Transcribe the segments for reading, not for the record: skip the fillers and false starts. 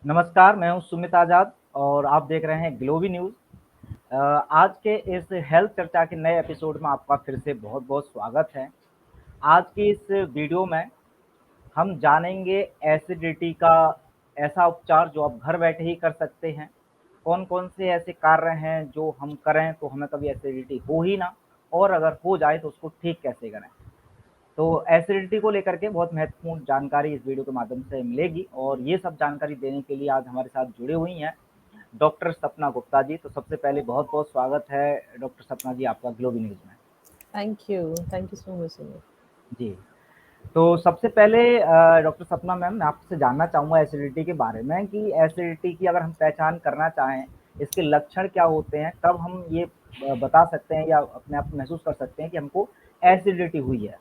नमस्कार, मैं हूँ सुमित आज़ाद और आप देख रहे हैं ग्लोबी न्यूज़। आज के इस हेल्थ चर्चा के नए एपिसोड में आपका फिर से बहुत-बहुत स्वागत है। आज की इस वीडियो में हम जानेंगे एसिडिटी का ऐसा उपचार जो आप घर बैठे ही कर सकते हैं। कौन-कौन से ऐसे कार्य हैं जो हम करें तो हमें कभी एसिडिटी हो ही ना, और अगर हो जाए तो उसको ठीक कैसे करें। तो एसिडिटी को लेकर के बहुत महत्वपूर्ण जानकारी इस वीडियो के माध्यम से मिलेगी, और ये सब जानकारी देने के लिए आज हमारे साथ जुड़ी हुई हैं डॉक्टर सपना गुप्ता जी। तो सबसे पहले बहुत-बहुत स्वागत है डॉक्टर सपना जी आपका ग्लोबी न्यूज़ में। Thank you so much Sumit. जी, तो सबसे पहले डॉक्टर सपना मैम, मैं आपसे जानना चाहूँगा एसिडिटी के बारे में कि एसिडिटी की अगर हम पहचान करना चाहें, इसके लक्षण क्या होते हैं? कब हम ये बता सकते हैं या अपने आप को महसूस कर सकते हैं कि हमको एसिडिटी हुई है?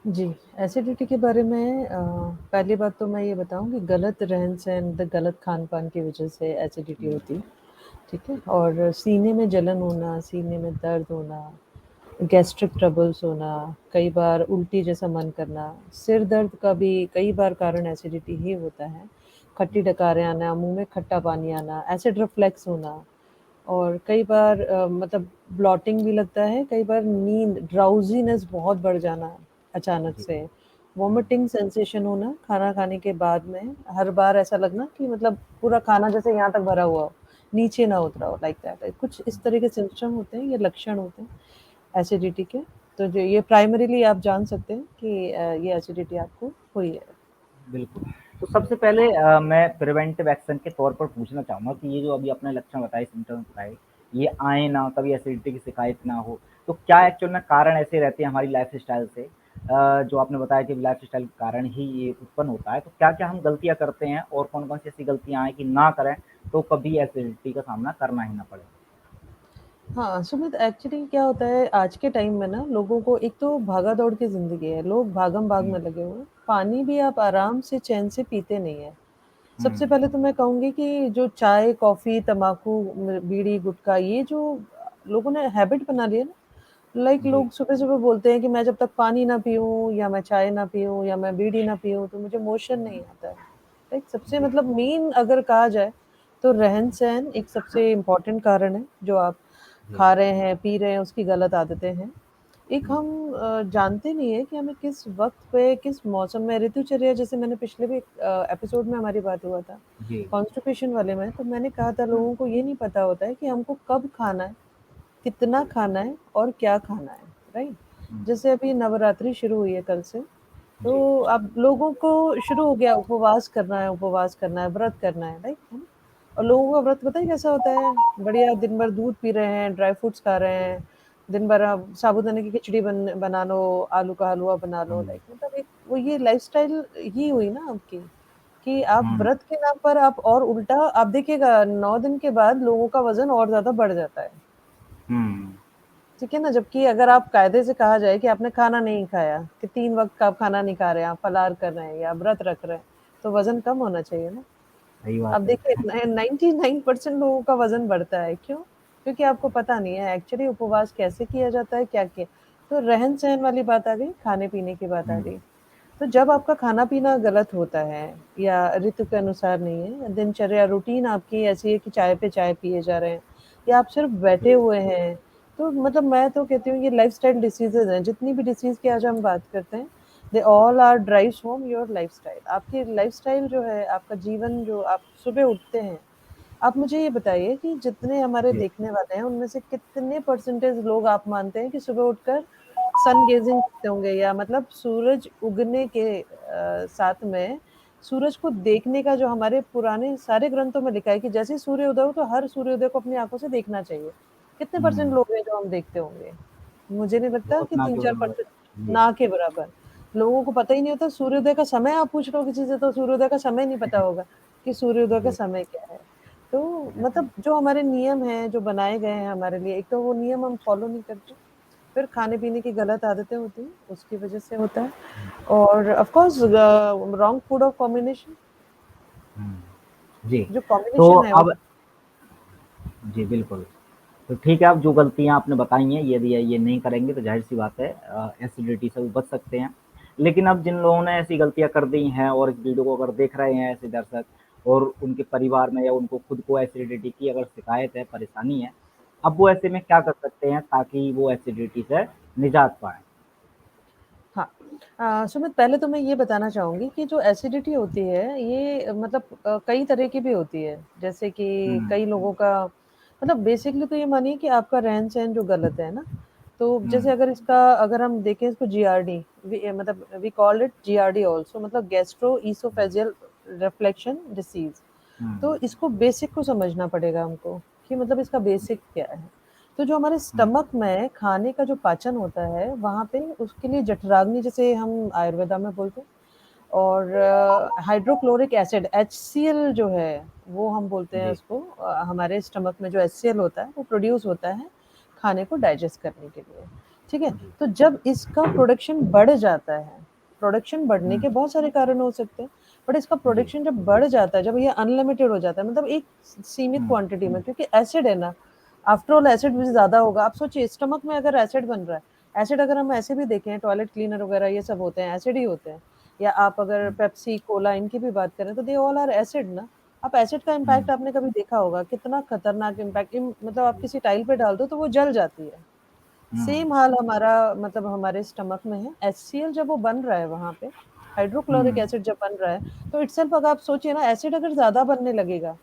जी, एसिडिटी के बारे में पहली बात तो मैं ये बताऊँ कि गलत रहन-सहन, गलत खान-पान की वजह से एसिडिटी हुँ, होती है, ठीक है? और सीने में जलन होना, सीने में दर्द होना, गैस्ट्रिक ट्रबल्स होना, कई बार उल्टी जैसा मन करना, सिर दर्द का भी कई बार कारण एसिडिटी ही होता है। खट्टी डकारें आना, मुँह में खट्टा पानी आना, एसिड रिफ्लक्स होना और कई बार मतलब ब्लॉटिंग भी लगता है, कई बार नींद ड्राउज़ीनेस बहुत बढ़ जाना अचानक जी। से, हुँ, वॉमिटिंग सेंसेशन होना खाना खाने के बाद में, हर बार ऐसा लगना कि मतलब पूरा खाना जैसे यहाँ तक भरा हुआ हो, नीचे ना उतरा हो लाइक दैट। कुछ इस तरह के सिम्पटम होते हैं, ये लक्षण होते हैं एसिडिटी के। तो जो ये प्राइमरीली आप जान सकते हैं कि ये एसिडिटी आपको हुई है। बिल्कुल। तो सबसे पहले मैं प्रिवेंटिव एक्शन के तौर पर पूछना चाहूँगा कि ये जो अभी आपने लक्षण बताए, सिम्पटम्स बताए, ये आएँ ना, कभी एसिडिटी की शिकायत ना हो, तो क्या एक्चुअल में कारण ऐसे रहते हैं हमारी लाइफ़स्टाइल से, जो आपने बताया कि लाइफ़स्टाइल के कारण ही ये उत्पन्न होता है, तो क्या-क्या हम गलतियाँ करते हैं और कौन-कौन सी ऐसी गलतियाँ हैं कि ना करें, तो कभी एसिडिटी का सामना करना ही ना पड़े? हाँ, सुमित एक्चुअली क्या होता है आज के टाइम में ना लोगों को एक तो भागा-दौड़ की ज़िंदगी है, लोग भागम-भाग हुँ, में लगे हुए हैं। पानी भी आप आराम से चैन से पीते नहीं हैं। हुँ, सबसे पहले तो मैं कहूँगी कि जो चाय, कॉफ़ी, तम्बाकू, बीड़ी, गुटखा ये जो लोगों ने हैबिट बना ली है ना, लाइक जी, लोग सुबह-सुबह बोलते हैं कि मैं जब तक पानी ना पीऊँ या मैं चाय ना पीऊँ या मैं बीड़ी ना पीऊँ तो मुझे मोशन नहीं आता है। राइट? सबसे जी, मतलब मेन अगर कहा जाए तो रहन-सहन एक सबसे इम्पोर्टेंट कारण है, जो आप जी, खा रहे हैं, पी रहे हैं, उसकी गलत आदतें हैं। एक हुँ, हम जानते नहीं है कि हमें किस वक़्त पे, किस मौसम में ऋतुचर्या जैसे मैंने पिछले भी एपिसोड में हमारी बात हुआ था, जी, कॉन्स्टिपेशन वाले में, तो मैंने कहा था हुँ, लोगों को ये नहीं पता होता है कि हमको कब खाना है, कितना खाना है और क्या खाना है, राइट? हुँ, जैसे अभी नवरात्रि शुरू हुई है कल से, जी, तो अब लोगों को शुरू हो गया उपवास करना है, व्रत करना है, राइट? है ना? और लोगों का व्रत पता है कैसा होता है? बढ़िया दिन भर दूध पी रहे हैं, ड्राई फ्रूट्स खा रहे हैं, दिन भर आप साबूदाने की खिचड़ी बना लो, आलू का हलवा बना लो, हुँ, लाइक मतलब एक वो ये लाइफ़स्टाइल ही हुई ना आपकी, कि आप हुँ, व्रत के नाम पर आप और उल्टा आप देखिएगा 9 दिन के बाद लोगों का वज़न और ज़्यादा बढ़ जाता है। हुँ, ठीक है ना? जबकि अगर आप कायदे से कहा जाए कि आपने खाना नहीं खाया, कि 3 वक़्त का आप खाना नहीं खा रहे हैं, आप फलाहार कर रहे हैं या व्रत रख रहे हैं, तो वज़न कम होना चाहिए ना। सही अब बात है। देखिए 99% लोगों का वज़न बढ़ता है, क्यों? क्योंकि आपको पता नहीं है एक्चुअली उपवास कैसे किया जाता है, क्या किया तो रहन-सहन वाली बात आ गई, खाने-पीने की बात आ हुँ, गई। तो जब आपका खाना-पीना गलत होता है या ऋतु के अनुसार नहीं है, दिनचर्या रूटीन आपकी ऐसी है कि चाय पे चाय पिए जा रहे हैं या आप सिर्फ़ बैठे जी, हुए हैं, तो मतलब मैं तो कहती हूँ ये लाइफ़स्टाइल डिसीज़ेज़ हैं, जितनी भी डिसीज़ की आज हम बात करते हैं, they all are drives from your lifestyle. आपकी लाइफ़स्टाइल जो है, आपका जीवन जो आप सुबह उठते हैं, आप मुझे ये बताइए कि जितने हमारे जी, देखने वाले हैं, उनमें से कितने परसेंटेज लोग आप मानते हैं कि सुबह उठकर सन गेजिंग करते होंगे या मतलब सूरज उगने के साथ में सूरज को देखने का जो हमारे पुराने सारे ग्रंथों में लिखा है कि जैसे ही सूर्योदय हो तो हर सूर्योदय को अपनी आँखों से देखना चाहिए। कितने परसेंट हुँ, लोग हैं जो हम देखते होंगे? मुझे नहीं लगता बहुत कि ना के 3-4% बराबर। जी, ना के बराबर। लोगों को पता ही नहीं होता सूर्योदय का समय आप पूछ रहे हो किसी से तो सूर्योदय का समय नहीं पता होगा कि सूर्योदय का जी, समय क्या है। तो जी, मतलब जो हमारे नियम हैं, जो बनाए गए हैं हमारे लिए, एक तो वो नियम हम फ़ॉलो नहीं करते, फिर खाने-पीने की गलत आदतें होती हैं, उसकी वज़ह से होता है हुँ, और of course wrong food of combination हुँ, जी। जो तो कॉम्बिनेशन है वो अब जी, बिल्कुल। तो ठीक है, अब जो गलतियाँ आपने बताई हैं, यदि ये नहीं करेंगे तो ज़ाहिर-सी बात है एसिडिटी से वो बच सकते हैं। लेकिन अब जिन लोगों ने ऐसी गलतियाँ कर दी हैं और इस वीडियो को अगर देख रहे हैं ऐसे दर्शक, और उनके परिवार में या उनको खुद को एसिडिटी की अगर शिकायत है, परेशानी है, अब वो ऐसे में क्या कर सकते हैं ताकि वो एसिडिटी से निजात पाएँ? हाँ। सुमित, पहले तो मैं ये बताना चाहूँगी कि जो एसिडिटी होती है ये मतलब कई तरह की भी होती है। जैसे कि हुँ, कई लोगों का मतलब बेसिकली तो ये मानिए कि आपका रहन-सहन जो गलत है ना, तो जैसे हुँ, अगर हम देखें इसको जीआरडी, मतलब we call it GRD also, मतलब गैस्ट्रो ईसोफेजियल रिफ्लेक्शन डिसीज़। हुँ, तो इसको बेसिक को समझना पड़ेगा हमको कि मतलब इसका बेसिक क्या है। तो जो हमारे हुँ, स्टमक में खाने का जो पाचन होता है, वहाँ पे उसके लिए जठराग्नि जिसे हम आयुर्वेदा में बोलते हैं, और हाइड्रोक्लोरिक एसिड HCl जो है, वो हम बोलते हैं जी, उसको, हमारे स्टमक में जो HCl होता है, वो प्रोड्यूस होता है खाने को डाइजेस्ट करने के लिए, ठीक है? जी, तो जब इसका प्रोडक्शन बढ़ जाता है, प्रोडक्शन बढ़ने हुँ, के बहुत सारे कारण हो सकते हैं, बट इसका जी, प्रोडक्शन जब बढ़ जाता है, जब ये अनलिमिटेड हो जाता है, मतलब एक सीमित हुँ, क्वांटिटी में, क्योंकि एसिड है ना, आफ्टर ऑल एसिड भी ज़्यादा होगा। आप सोचिए स्टमक में अगर एसिड बन रहा है, एसिड अगर हम ऐसे भी देखें, टॉयलेट क्लीनर वगैरह ये सब होते हैं, एसिड ही होते हैं। या आप अगर हुँ, पेप्सी, कोला इनकी भी बात करें तो दे ऑल आर एसिड ना। आप एसिड का हुँ, इम्पैक्ट आपने कभी देखा होगा, कितना खतरनाक इम्पैक्ट, मतलब आप किसी टाइल पे डाल दो तो वो जल जाती है। हुँ, सेम हाल हमारा मतलब हमारे स्टमक में है। HCl जब वो बन रहा है वहाँ पे, हाइड्रोक्लोरिक हुँ, एसिड जब बन रहा है, तो इटसेल्फ अगर आप सोचिए ना, एसिड अगर ज़्यादा बनने लगेगा,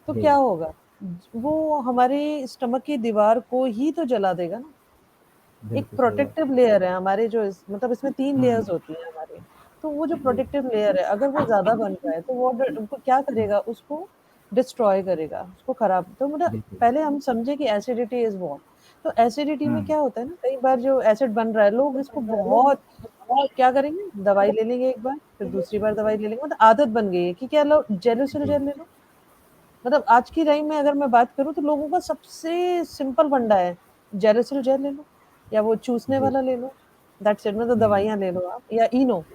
तो जी, क्या होगा? वो हमारी स्टमक की दीवार को ही तो जला देगा ना। एक बिल्कुल सही बात। प्रोटेक्टिव लेयर है हमारे, जो मतलब इसमें 3 हुँ, लेयर्स होती हैं हमारी। तो वो जो जी, प्रोटेक्टिव लेयर है, अगर वो ज़्यादा बन रहा है, तो वो क्या हुँ, करेगा? उसको डिस्ट्रॉय करेगा, उसको खराब, तो मतलब बिल्कुल, पहले हम समझे कि एसिडिटी इज़ व्हाट? तो एसिडिटी हुँ, में क्या होता है ना, कई बार जो एसिड बन रहा है, लोग इसको बहुत क्या करेंगे? दवाई ले लेंगे एक बार, फिर दूसरी बार दवाई ले लेंगे, मतलब आदत बन गई है कि क्या लो, जेलुसिल जी, जेल ले लो। मतलब आज की टाइम में अगर मैं बात करूँ तो लोगों का सबसे सिंपल फंडा है, जेलुसिल जेल ले लो या वो चूसने जी, वाला ले लो, दैट्स इट, मतलब हुँ, दवाइयाँ ले लो आप, या इनो।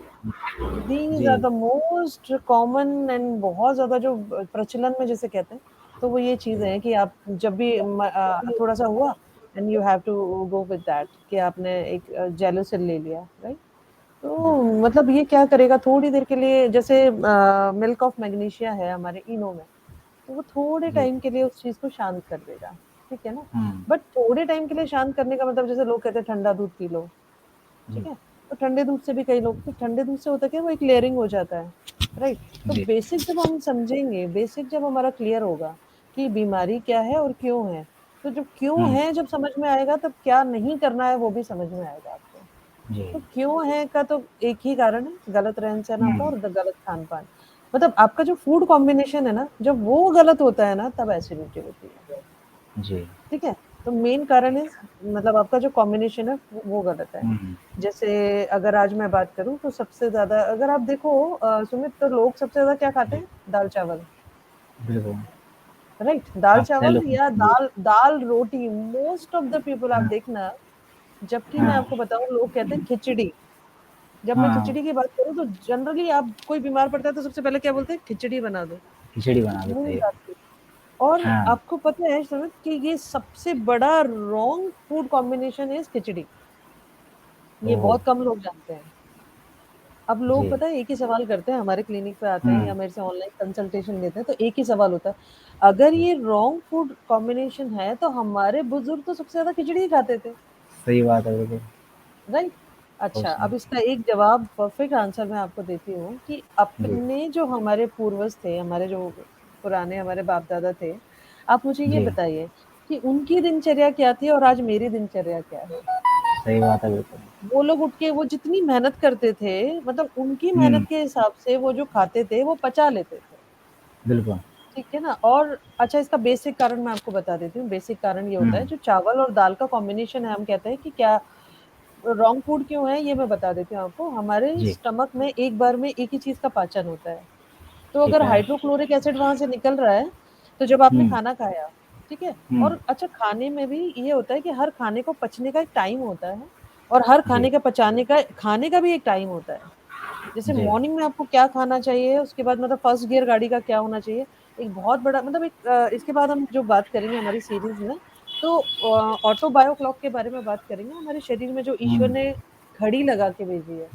दीज़ जी, are the most common and बहुत ज़्यादा जो प्रचलन में जिसे कहते हैं, तो वो ये चीज़ें जी, हैं कि आप जब भी थोड़ा-सा हुआ and you have to go with that कि आपने एक जेलुसिल ले लिया, राइट? जी, तो मतलब ये क्या करेगा थोड़ी देर के लिए, जैसे मिल्क ऑफ मैग्नीशिया है हमारे इनो में, तो वो थोड़े जी, टाइम के लिए उस चीज़ को शांत कर देगा, ठीक है ना? हुँ, बट थोड़े टाइम के लिए शांत करने का मतलब, जैसे लोग कहते हैं ठंडा दूध पी लो, ठीक जी, है? तो ठंडे दूध से भी कई लोग, तो ठंडे दूध से होता क्या है, वो एक लेयरिंग हो जाता है, राइट? तो जी, बेसिक जब हम समझेंगे, बेसिक जब हमारा क्लियर होगा कि बीमारी क्या है और क्यों है, तो जब क्यों हुँ, है जब समझ में आएगा, तब क्या नहीं करना है वो भी समझ में आएगा आपको। जी, तो क्यों है का तो एक ही कारण है, गलत रहन-सहन आपका हुँ, और गलत खान-पान। मतलब आपका जो फूड कॉम्बिनेशन है ना, जब वो गलत होता है ना, तब एसिडिटी होती है, जी, ठीक है? तो मेन कारण इज़ मतलब आपका जो कॉम्बिनेशन है वो गलत है। हुँ, जैसे अगर आज मैं बात करूँ तो सबसे ज़्यादा अगर आप देखो सुमित, तो लोग सबसे ज़्यादा क्या खाते जी, हैं? दाल-चावल, बिल्कुल, राइट? हाँ, दाल-चावल हेलो, या जी, दाल-रोटी, मोस्ट ऑफ द पीपल आप हाँ, देखना, जबकि मैं हाँ, आपको बताऊँ लोग कहते हैं खिचड़ी। जब मैं हाँ, खिचड़ी की बात करूँ तो जनरली आप कोई बीमार पड़ता है तो सबसे पहले क्या बोलते हैं? खिचड़ी बना दो, खिचड़ी बना दो, मूँग सही दाल बात। की। और हाँ, आपको पता है सुमित कि ये सबसे बड़ा रॉन्ग फूड कॉम्बिनेशन इज़ खिचड़ी। ये ओह! बहुत कम लोग जानते हैं। अब लोग जी, पता है एक ही सवाल करते हैं, हमारे क्लिनिक पे आते हैं हुँ, या मेरे से ऑनलाइन कंसल्टेशन लेते हैं, तो एक ही सवाल होता है, अगर जी, ये रॉन्ग फूड कॉम्बिनेशन है तो हमारे बुजुर्ग तो सबसे ज़्यादा खिचड़ी ही खाते थे। सही बात है, बिल्कुल, राइट? और अच्छा, सुना अब इसका एक जवाब परफेक्ट आंसर मैं आपको देती हूँ कि जी, अपने जो हमारे पूर्वज थे, हमारे जो पुराने हमारे बाप-दादा थे, आप मुझे ये जी, बताइए कि उनकी दिनचर्या क्या थी और आज मेरी दिनचर्या क्या है? सही बात है, बिल्कुल, वो लोग उठ के वो जितनी मेहनत करते थे, मतलब उनकी हुँ, मेहनत के हिसाब से वो जो खाते थे, वो पचा लेते थे। बिल्कुल, ठीक है ना? और अच्छा, इसका बेसिक कारण मैं आपको बता देती हूँ। बेसिक कारण ये हुँ, होता है, जो चावल और दाल का कॉम्बिनेशन है, हम कहते हैं कि क्या रॉन्ग फूड क्यों है, ये मैं बता देती हूँ आपको। हमारे जी, स्टमक में एक बार में एक ही चीज़ का पाचन होता है। तो ठीक अगर है, हाइड्रोक्लोरिक एसिड वहाँ से निकल रहा है, तो जब आपने हुँ, खाना खाया, ठीक है? हुँ, और अच्छा, खाने में भी ये होता है कि हर खाने को पचने का एक टाइम होता है और हर जी, खाने का भी एक टाइम होता है। जैसे जी, मॉर्निंग में आपको क्या खाना चाहिए, उसके बाद मतलब फर्स्ट गियर गाड़ी का क्या होना चाहिए, एक बहुत बड़ा मतलब इसके बाद हम जो बात करेंगे हमारी सीरीज़ में, तो ऑटो बायो क्लॉक के बारे में बात करेंगे, हमारे शरीर में जो ईश्वर हुँ, ने घड़ी लगा के भेजी है।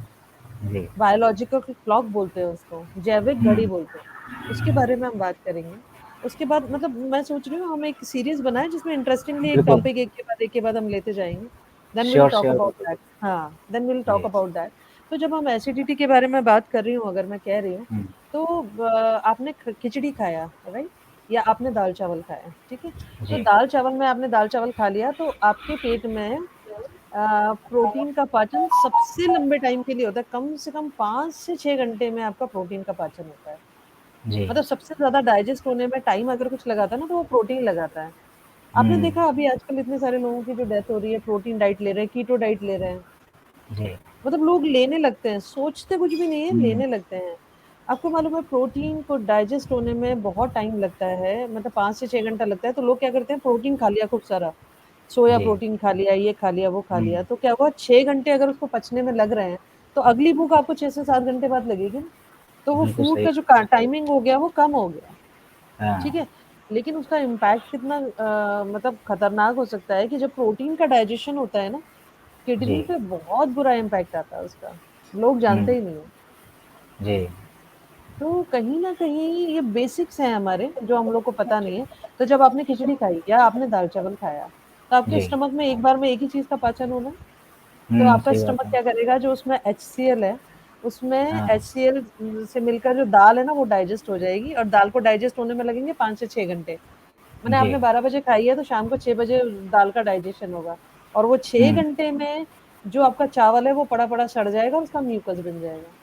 जी, बायोलॉजिकल क्लॉक बोलते हैं उसको, जैविक घड़ी हुँ, बोलते हैं। उसके बारे में हम बात करेंगे। उसके बाद मतलब मैं सोच रही हूँ हम एक सीरीज़ बनाएँ जिसमें इंटरेस्टिंगली एक बिल्कुल। टॉपिक एक के बाद हम लेते जाएँगे। Then we will sure, talk sure, about बिल्कुल। दैट। हाँ, देन वी विल टॉक जी। About that. तो जब हम एसिडिटी के बारे में बात कर रही हूँ अगर मैं कह रही हूँ, हुँ, तो आपने ख खिचड़ी खाया, राइट? या आपने दाल-चावल खाया, ठीक है? तो जी। दाल-चावल में आपने दाल-चावल खा लिया तो आपके पेट में प्रोटीन का पाचन सबसे लंबे टाइम के लिए होता है। कम से कम 5 से 6 घंटे में आपका प्रोटीन का पाचन होता है। जी। मतलब सबसे ज़्यादा डाइजेस्ट होने में टाइम अगर कुछ लगाता है ना, तो वो प्रोटीन लगाता है। आपने हुँ, देखा अभी आजकल इतने सारे लोगों की जो डेथ हो रही है, प्रोटीन डाइट ले रहे हैं, कीटो डाइट ले रहे हैं। जी। मतलब लोग लेने लगते हैं, सोचते कुछ भी नहीं है, हुँ, लेने लगते हैं। आपको मालूम है प्रोटीन को डाइजेस्ट होने में बहुत टाइम लगता है, मतलब 5 से 6 घंटा लगता है, तो लोग क्या करते हैं प्रोटीन खा लिया खूब सारा, सोया जी। प्रोटीन खा लिया, ये खा लिया, वो खा हुँ, लिया, तो क्या हुआ 6 घंटे अगर उसको पचने में लग रहे हैं, तो अगली भूख आपको 6 से 7 घंटे बाद लगेगी ना। तो वो बिल्कुल फूड सही। का जो का टाइमिंग हो गया, वो कम हो गया। ठीक हाँ, है? लेकिन उसका इम्पैक्ट कितना मतलब खतरनाक हो सकता है कि जब प्रोटीन का डाइजेशन होता है ना, जी। किडनी पे बहुत बुरा इम्पैक्ट आता है उसका। लोग हुँ, जानते ही नहीं हैं। जी। तो कहीं न कहीं ये बेसिक्स हैं हमारे, जो हम लोग को पता नहीं है। तो जब आपने खिचड़ी खाई या आपने दाल-चावल खाया, तो आपके जी। स्टमक में एक बार में एक ही चीज़ का पाचन होना है। तो हुँ, आपका सही बात स्टमक है। क्या करेगा, जो उसमें एचसीएल है, उसमें हाँ, एचसीएल से मिलकर जो दाल है ना, वो डाइजेस्ट हो जाएगी और दाल को डाइजेस्ट होने में लगेंगे 5 से 6 घंटे। मैंने जी। आपने 12 बजे खाई है तो शाम को 6 बजे दाल का डाइजेशन होगा और वो 6 हुँ, घंटे में जो आपका चावल है वो पड़ा-पड़ा सड़ जाएगा और उसका म्यूकस बन जाएगा।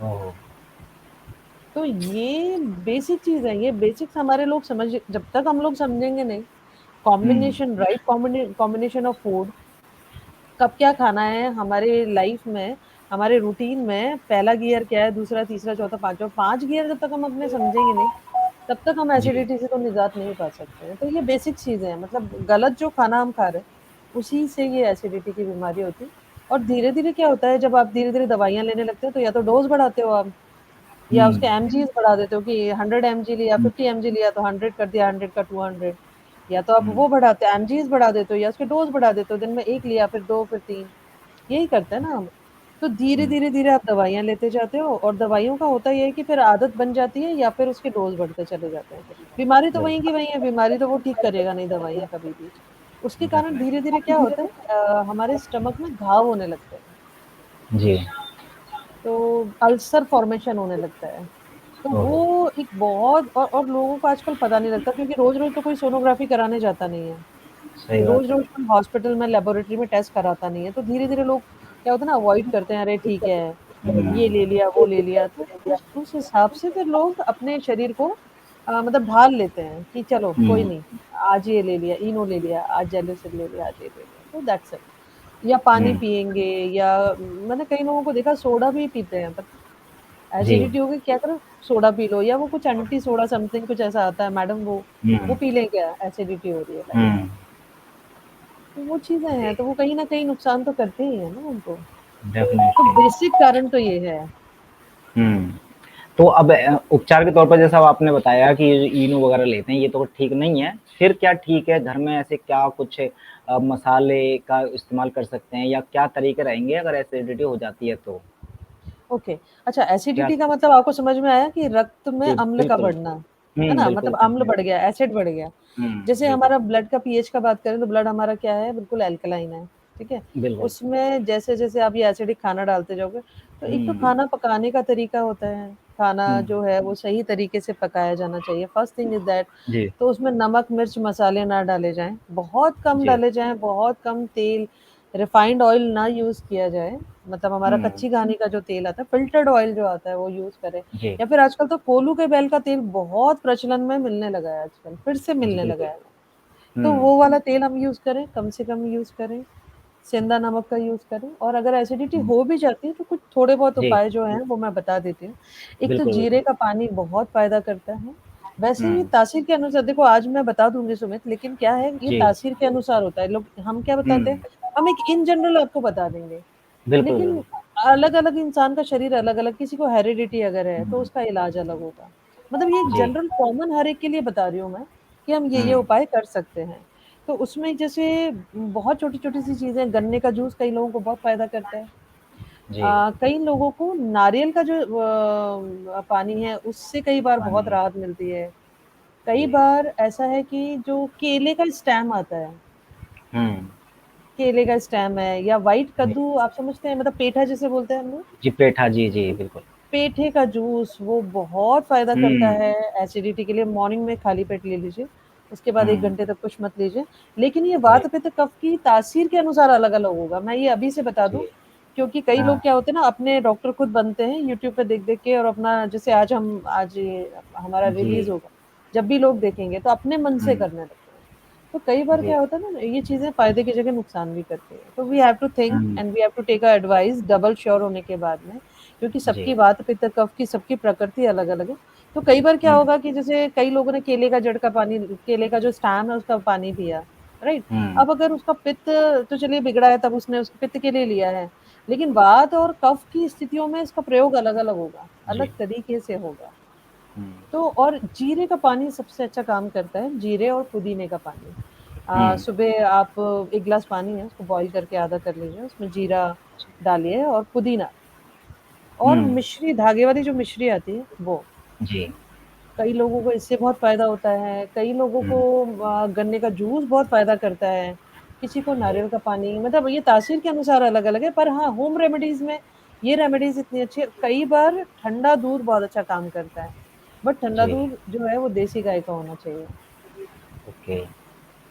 ओह! तो ये बेसिक चीज़ है, ये बेसिक्स हमारे लोग समझ जब तक हम लोग समझेंगे नहीं, हुँ, combination right combination of food कब क्या खाना है हमारे लाइफ में, हमारे रूटीन में पहला गियर क्या है, दूसरा, तीसरा, चौथा, पाँचवाँ 5 गियर जब तक हम अपने समझेंगे नहीं, तब तक हम जी। एसिडिटी से तो निजात नहीं पा सकते हैं। तो ये बेसिक चीज़ें हैं, मतलब गलत जो खाना हम खा रहे हैं, उसी से ये एसिडिटी की बीमारी होती है। और धीरे-धीरे क्या होता है जब आप धीरे-धीरे दवाइयाँ लेने लगते हो तो या तो डोज़ बढ़ाते हो आप या हुँ, उसके एमजीज़ बढ़ा देते हो कि 100 एमजी लिया, हुँ, 50 एमजी लिया तो 100 कर दिया, 100 का 200 या तो आप हुँ, वो बढ़ाते हो एमजीज़ बढ़ा देते हो या उसके डोज़ बढ़ा देते हो, दिन में 1 लिया, फिर 2, फिर 3 यही करते हैं ना हम। तो धीरे, हुँ, धीरे, धीरे आप दवाइयाँ लेते जाते हो और दवाइयों का होता ये है कि फिर आदत बन जाती है या फिर उसके डोज़ बढ़ते चले जाते हैं। बीमारी तो वहीं बिल्कुल, की वहीं है, बीमारी तो वो ठीक करेगा नहीं दवाइयाँ कभी भी। उसके कारण डेफ़िनेटली। धीरे-धीरे क्या होता है हमारे स्टमक में घाव होने लगते हैं। जी। तो अल्सर फॉर्मेशन होने लगता है। तो ओहो! वो एक बहुत और लोगों को आजकल पता नहीं लगता क्योंकि रोज़-रोज़ तो कोई सोनोग्राफ़ी कराने जाता नहीं है। सही बात है। रोज़-रोज़ कोई हॉस्पिटल में लैबोरेटरी में टेस्ट कराता नहीं है। तो धीरे-धीरे लोग क्या होता है ना अवॉइड करते हैं, अरे ठीक है, ये ले हुँ, लिया, वो ले लिया। तो उस हिसाब से फिर लोग अपने शरीर को मतलब ढाल लेते हैं कि चलो कोई हुँ, नहीं, आज ये ले लिया, इनो ले लिया, आज जेलिसिल ले लिया, आज ये ले लिया। तो दैट्स इट। या पानी हुँ, पिएँगे या मैंने कई लोगों को देखा सोडा भी पीते हैं पता है। जी। एसिडिटी हो गई क्या करो सोडा पी लो या वो कुछ एंटी सोडा समथिंग कुछ ऐसा आता है मैडम वो हुँ, पी लें क्या? एसिडिटी हो रही है लाइक हुँ, तो वो चीज़ें जी, हैं, तो वो कहीं न कहीं नुकसान तो करते ही हैं ना उनको। तो डेफ़िनेटली। बेसिक कारण तो ये है। हुँ। तो अब उपचार के तौर पर जैसा अब आपने बताया कि इनो वगैरह लेते हैं, ये तो ठीक नहीं है। फिर क्या ठीक है? घर में ऐसे क्या कुछ मसाले का इस्तेमाल कर सकते हैं या क्या तरीके रहेंगे अगर एसिडिटी हो जाती है तो? ओके, अच्छा क्या एसिडिटी का मतलब आपको समझ में आया कि रक्त में जी, अम्ल का बिल्कुल। बढ़ना, है हुँ, ना? बिल्कुल, मतलब अम्ल बढ़ डेफ़िनेटली। गया, एसिड बढ़ गया। हुँ, जैसे बिल्कुल, हमारा ब्लड का पीएच का बात करें तो ब्लड हमारा क्या है? बिल्कुल अल्कलाइन है, ठीक है? बिल्कुल। उसमें जैसे-जैसे आप ये एसिडिक खाना डालते जाओगे, तो एक तो हुँ, खाना पकाने का तरीका होता है, खाना हुँ, जो है वो सही तरीके से पकाया जाना चाहिए। फर्स्ट थिंग इज़ दैट जी, तो उसमें नमक, मिर्च, मसाले ना डाले जाएँ, बहुत कम जी। डाले जाएँ, बहुत कम तेल, रिफाइंड ऑयल ना यूज़ किया जाए। मतलब हमारा हुँ, कच्ची घानी का जो तेल आता है, फ़िल्टर्ड ऑयल जो आता है वो यूज़ करें जी, या फिर आजकल तो कोलू के बैल का तेल बहुत प्रचलन में मिलने लगा है आजकल, फिर से जी, मिलने लगा बिल्कुल। है। तो हुँ, वो वाला तेल हम यूज़ करें, कम से कम यूज़ करें, सेंधा नमक का यूज़ करें और अगर एसिडिटी हुँ, हो भी जाती है तो कुछ थोड़े बहुत जी, उपाय जो हैं वो मैं बता देती हूँ। एक तो बिल्कुल, जीरे बिल्कुल। का पानी बहुत फ़ायदा करता है। वैसे ये हुँ, तासीर के अनुसार देखो आज मैं बता दूँगी सुमित लेकिन क्या है ये जी, तासीर के अनुसार होता है। लोग हम क्या बताते हैं, हुँ, हम एक इन जनरल आपको बता देंगे। बिल्कुल, लेकिन बिल्कुल। अलग-अलग इंसान का शरीर अलग-अलग किसी को हेरिडिटी अगर है तो हुँ, उसका इलाज अलग होगा। मतलब ये एक जी, जनरल कॉमन हर एक के लिए बता रही हूँ मैं, कि हम ये-ये हुँ, उपाय कर सकते हैं। तो उसमें जैसे बहुत छोटी-छोटी सी चीज़ें गन्ने का जूस कई लोगों को बहुत फ़ायदा करता है। जी, कई लोगों को नारियल का जो पानी है उससे कई बार बहुत पानी। राहत मिलती है। कई जी। बार ऐसा है कि जो केले का स्टेम आता है, हुँ। केले का स्टेम है या व्हाइट जी, कद्दू आप समझते हैं मतलब पेठा जिसे बोलते हैं हम लोग? जी पेठा, जी, जी, बिल्कुल। पेठे का जूस वो बहुत फ़ायदा करता हुँ, है एसिडिटी के लिए, मॉर्निंग में खाली पेट ले लीजिए, उसके बाद 1 हुँ, घंटे तक कुछ मत लीजिए। लेकिन ये जी, वात, पित्त, कफ की तासीर के अनुसार अलग-अलग होगा, मैं ये अभी से बता दूँ, जी, क्योंकि कई हाँ, लोग क्या होते हैं ना अपने डॉक्टर खुद बनते हैं यूट्यूब पे देख-देख के और अपना जैसे आज ये हमारा रिलीज़ जी, होगा, जब भी लोग देखेंगे तो अपने मन से हुँ, करने लगते हैं। तो कई बार जी, क्या होता है ना ये चीज़ें फ़ायदे की जगह नुकसान भी करती हैं। तो we have to think hmm, and we have to take a advice double sure होने के बाद में, क्योंकि जी, सबकी वात, पित्त, कफ की सबकी प्रकृति अलग-अलग है। तो कई बार क्या हुँ, होगा कि जैसे कई लोगों ने केले का जड़ का पानी, केले का जो स्टेम है उसका पानी पिया, राइट? हुँ, अब अगर उसका पित्त तो चलिए बिगड़ा है तब उसने उसको पित्त के लिए लिया है, लेकिन वात और कफ की स्थितियों में इसका प्रयोग अलग-अलग होगा, अलग जी, तरीके से होगा। हुँ, तो और जीरे का पानी सबसे अच्छा काम करता है, जीरे और पुदीने का पानी। हुँ, सुबह आप 1 ग्लास पानी है उसको बॉयल करके आधा कर लीजिए, उसमें जीरा डालिए और पुदीना और हुँ, मिश्री धागे वाली जो मिश्री आती है वो। जी, कई लोगों को इससे बहुत फ़ायदा होता है, कई लोगों को हुँ, गन्ने का जूस बहुत फ़ायदा करता है, किसी को जी, नारियल का पानी मतलब ये तासीर के अनुसार अलग-अलग है, पर हाँ, होम रेमेडीज़ में ये रेमेडीज़ इतनी अच्छी है, कई बार ठंडा दूध बहुत अच्छा काम करता है, बट ठंडा जी, दूध जो है वो देसी गाय का होना चाहिए ओके,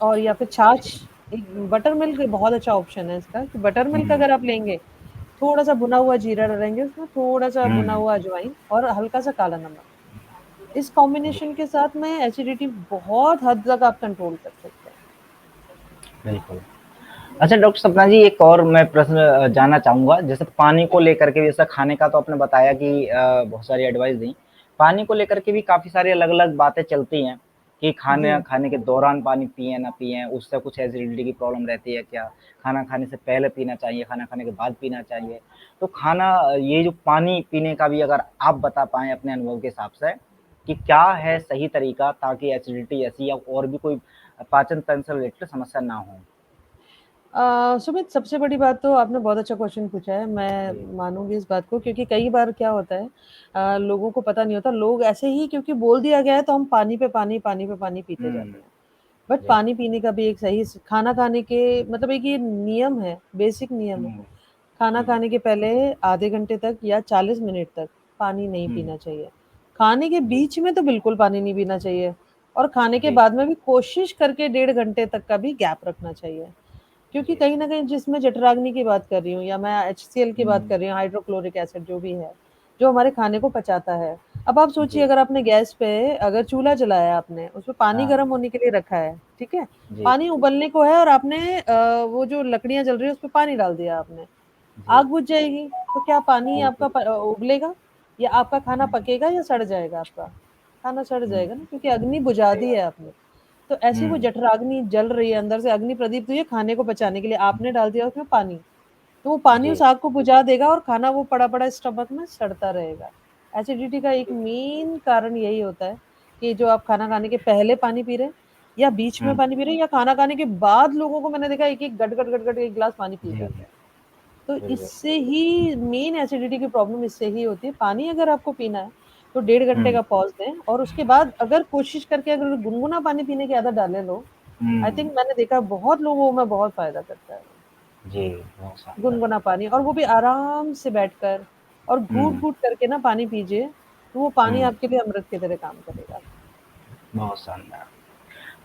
और या फिर छाछ, एक बटर मिल्क बहुत अच्छा ऑप्शन है इसका कि बटर मिल्क हुँ, अगर आप लेंगे, थोड़ा-सा भुना हुआ जीरा डालेंगे उसमें, थोड़ा-सा भुना हुँ, हुआ अजवाइन और हल्का-सा काला नमक। इस जी, कॉम्बिनेशन के साथ में एसिडिटी बहुत हद तक आप कंट्रोल कर सकते हैं। बिल्कुल। अच्छा डॉक्टर सपना जी एक और मैं प्रश्न जानना चाहूँगा जैसे पानी को लेकर के जैसे खाने का तो आपने बताया कि बहुत सारी एडवाइस दी। पानी को लेकर के भी काफ़ी सारी अलग-अलग बातें चलती हैं कि जी। खाने खाने के दौरान पानी पिएँ, ना पिएँ, उससे कुछ एसिडिटी की प्रॉब्लम रहती है क्या? खाना खाने से पहले पीना चाहिए, खाना खाने के बाद पीना चाहिए? तो खाना ये जो पानी पीने का भी अगर आप बता पाएँ अपने अनुभव के हिसाब से कि क्या है सही तरीका ताकि एसिडिटी ऐसी या और भी कोई पाचन तंत्र से रिलेटेड समस्या ना हो? सुमित सबसे बड़ी बात तो आपने बहुत अच्छा क्वेश्चन पूछा है, जी। मैं मानूँगी इस बात को क्योंकि कई बार क्या होता है लोगों को पता नहीं होता, लोग ऐसे ही क्योंकि बोल दिया गया है तो हम पानी पे पानी, पानी पे पानी पीते हुँ, जाते हैं। बट जी। पानी पीने का भी एक सही स खाना खाने के मतलब एक ये नियम है, बेसिक नियम है। हुँ, खाना हुँ, खाने के पहले आधे घंटे तक या 40 मिनट तक पानी नहीं हुँ, पीना चाहिए। खाने के जी, बीच में तो बिल्कुल पानी नहीं पीना चाहिए और खाने के जी, बाद में भी कोशिश करके डेढ़ घंटे तक का भी गैप रखना चाहिए। क्योंकि जी। कहीं न कहीं जिसमें जठराग्नि की बात कर रही हूँ या मैं एचसीएल की बात हुँ, कर रही हूँ, हाइड्रोक्लोरिक एसिड जो भी है, जो हमारे खाने को पचाता है। अब आप सोचिए जी, अगर आपने गैस पे अगर चूल्हा जलाया आपने, उसमें पानी हाँ, गर्म होने के लिए रखा है, ठीक है? जी, पानी उबलने को है और आपने वो जो लकड़ियाँ जल रही है, उसपे पानी डाल दिया आपने। जी, आग बुझ जाएगी, तो क्या पानी आपका बिल्कुल। उबलेगा या आपका खाना हुँ, पकेगा या सड़ जाएगा आपका? खाना सड़ हुँ, जाएगा ना क्योंकि अग्नि बुझा सही दी बात है आपने। तो ऐसी वो हुँ, जठराग्नि जल रही है, अंदर से अग्नि प्रदीप्त हुई है खाने को बचाने के लिए, आपने डाल दिया उसमें पानी, तो वो पानी जी, उस आग को बुझा देगा और खाना वो पड़ा-पड़ा स्टमक में सड़ता रहेगा। एसिडिटी का एक मेन कारण यही होता है कि जो आप खाना खाने के पहले पानी पी रहे हैं या बीच में हुँ, पानी पी रहे हैं या खाना खाने के बाद लोगों को मैंने देखा एक-एक गट-गट 1 गिलास पानी पी जी, जाते हैं। तो बिल्कुल। इससे ही मेन एसिडिटी की प्रॉब्लम इससे ही होती है। पानी अगर आपको पीना है, तो डेढ़ घंटे हुँ, का पॉज़ दें और उसके बाद अगर कोशिश करके अगर गुनगुना पानी पीने की आदत डालें लोग, आई हुँ, थिंक मैंने देखा बहुत लोगों में बहुत फ़ायदा करता है वो। जी, बहुत शानदार। गुनगुना पानी और वो भी आराम से बैठकर और हुँ, घूट-घूट करके ना पानी पीजिए, तो वो पानी हुँ, आपके लिए अमृत की तरह काम करेगा। बहुत शानदार।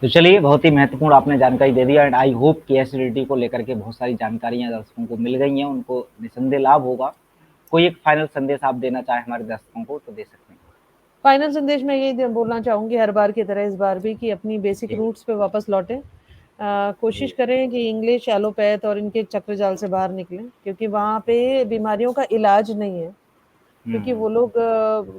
तो चलिए बहुत ही महत्वपूर्ण आपने जानकारी दे दी एंड आई होप कि एसिडिटी को लेकर के बहुत सारी जानकारियाँ दर्शकों को मिल गई हैं, उनको निसंदेह लाभ होगा। कोई एक फाइनल संदेश आप देना चाहें हमारे दर्शकों को तो दे सकते हैं। फाइनल संदेश मैं यही बोलना चाहूँगी हर बार की तरह इस बार भी कि अपनी बेसिक जी, रूट्स पे वापस लौटें। कोशिश जी, करें कि इंग्लिश, एलोपैथ और इनके चक्रजाल से बाहर निकलें क्योंकि वहाँ पे बीमारियों का इलाज नहीं है। क्योंकि हुँ, वो लोग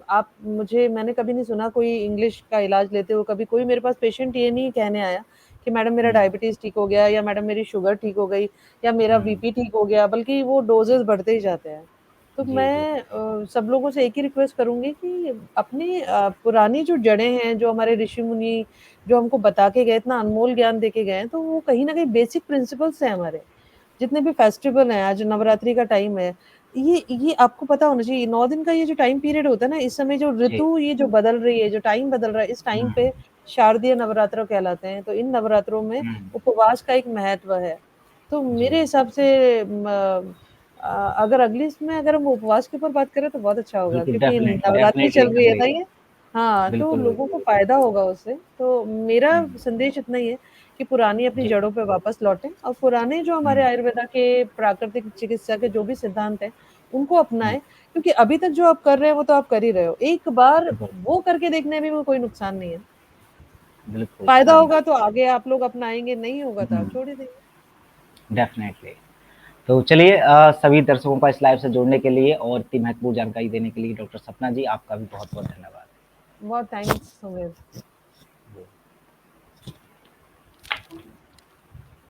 आप मुझे मैंने कभी नहीं सुना कोई इंग्लिश का इलाज लेते हुए कभी कोई मेरे पास पेशेंट ये नहीं कहने आया कि मैडम मेरा हुँ, डायबिटीज़ ठीक हो गया या मैडम मेरी शुगर ठीक हो गई या मेरा हुँ, बीपी ठीक हो गया, बल्कि वो डोज़ेज़ बढ़ते ही जाते हैं। तो जी, जी, मैं सब लोगों से एक ही रिक्वेस्ट करूँगी कि अपनी पुरानी जो जड़ें हैं, जो हमारे ऋषि-मुनि जो हमको बता के गए, इतना अनमोल ज्ञान दे के गए हैं, तो वो कहीं न कहीं बेसिक प्रिंसिपल्स हैं हमारे। जितने भी फेस्टिवल हैं, आज नवरात्रि का टाइम है, ये आपको पता होना चाहिए 9 दिन का ये जो टाइम पीरियड होता है ना, इस समय जो जी। ऋतु ये जो बदल रही है, जो टाइम बदल रहा है, इस टाइम पे हुँ, शारदीय नवरात्र कहलाते हैं। तो इन नवरात्रों में हुँ, उपवास का एक महत्व है। तो मेरे जी, हिसाब से अगर अगली इसमें अगर हम उपवास के ऊपर बात करें तो बहुत अच्छा होगा, बिल्कुल क्योंकि नवरात्रि डेफ़िनेटली चल रही है एग्री। ना ये। हाँ, तो बिल्कुल, लोगों बिल्कुल, को बिल्कुल। फ़ायदा होगा उससे। तो मेरा हुँ, संदेश इतना ही है कि पुरानी अपनी जी, जड़ों पे वापस लौटें और पुराने जो हमारे हुँ, आयुर्वेदा के प्राकृतिक चिकित्सा के जो भी सिद्धांत हैं, उनको हुँ, अपनाएँ, क्योंकि अभी तक जो आप कर रहे हैं, वो तो आप कर ही रहे हो। एक बार बिल्कुल, वो करके देखने में भी कोई नुकसान नहीं है। बिल्कुल, फ़ायदा मैं होगा तो आगे आप लोग अपनाएँगे, नहीं होगा तो हुँ, आप छोड़ ही देंगे। डेफ़िनेटली। तो चलिए सभी दर्शकों का इस लाइव से जुड़ने के लिए और इतनी महत्वपूर्ण जानकारी देने के लिए डॉक्टर सपना जी, आपका भी बहुत-बहुत धन्यवाद। बहुत थैंक्स सुमेर।